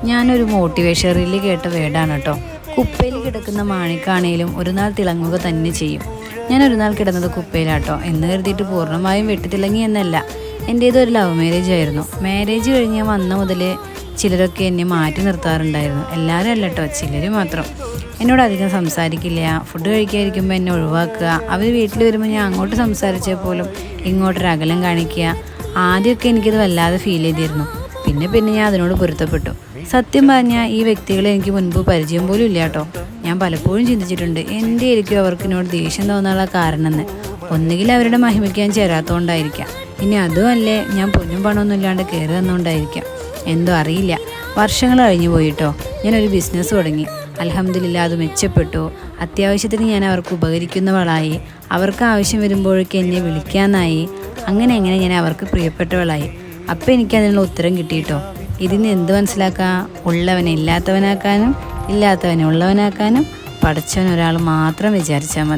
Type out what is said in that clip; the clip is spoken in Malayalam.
ഞാനൊരു മോട്ടിവേഷൻ റീലിൽ കേട്ട വേർഡാണ് കേട്ടോ. കുപ്പയിൽ കിടക്കുന്ന മാണിക്കാണേലും ഒരു നാൾ തിളങ്ങുക തന്നെ ചെയ്യും. ഞാനൊരു നാൾ കിടന്നത് കുപ്പയിലാട്ടോ എന്ന് കരുതിയിട്ട് പൂർണ്ണമായും വെട്ടിത്തിളങ്ങി എന്നല്ല. എൻ്റേതൊരു ലവ് മാരേജ് ആയിരുന്നു. മാരേജ് കഴിഞ്ഞ് വന്ന മുതൽ ചിലരൊക്കെ എന്നെ മാറ്റി നിർത്താറുണ്ടായിരുന്നു. എല്ലാവരും അല്ല കേട്ടോ, ചിലർ മാത്രം. എന്നോട് അധികം സംസാരിക്കില്ല, ഫുഡ് കഴിക്കാതിരിക്കുമ്പോൾ എന്നെ ഒഴിവാക്കുക, അവർ വീട്ടിൽ വരുമ്പോൾ ഞാൻ അങ്ങോട്ട് സംസാരിച്ചാൽ പോലും ഇങ്ങോട്ടൊരകലം കാണിക്കുക. ആദ്യമൊക്കെ എനിക്കത് വല്ലാതെ ഫീൽ ചെയ്തിരുന്നു. പിന്നെ ഞാൻ അതിനോട് പൊരുത്തപ്പെട്ടു. സത്യം പറഞ്ഞാൽ ഈ വ്യക്തികളെ എനിക്ക് മുൻപ് പരിചയം പോലും ഇല്ല കേട്ടോ. ഞാൻ പലപ്പോഴും ചിന്തിച്ചിട്ടുണ്ട്, എൻ്റെ ആയിരിക്കും അവർക്ക് എന്നോട് ദേഷ്യം തോന്നാനുള്ള കാരണമെന്ന്. ഒന്നുകിൽ അവരുടെ മഹിമയ്ക്ക് ഞാൻ ചേരാത്തതുകൊണ്ടായിരിക്കാം, ഇനി അതുമല്ലേ ഞാൻ പൊന്നും പണമൊന്നും ഇല്ലാണ്ട് കയറി തന്നുകൊണ്ടായിരിക്കാം. എന്തോ അറിയില്ല. വർഷങ്ങൾ കഴിഞ്ഞു പോയിട്ടോ. ഞാനൊരു ബിസിനസ് തുടങ്ങി. അൽഹംദുലില്ലാ അത് മെച്ചപ്പെട്ടു. അത്യാവശ്യത്തിന് ഞാൻ അവർക്ക് ഉപകരിക്കുന്നവളായി. അവർക്ക് ആവശ്യം വരുമ്പോഴേക്ക് എന്നെ വിളിക്കാനായി. അങ്ങനെ ഞാൻ അവർക്ക് പ്രിയപ്പെട്ടവളായി. അപ്പം എനിക്കതിനുള്ള ഉത്തരം കിട്ടിയിട്ടോ. ഇതിന് എന്ത് മനസ്സിലാക്കാം? ഉള്ളവനെ ഇല്ലാത്തവനാക്കാനും ഇല്ലാത്തവനെ ഉള്ളവനാക്കാനും പടച്ചവൻ ഒരാൾ മാത്രം വിചാരിച്ചാൽ മതി.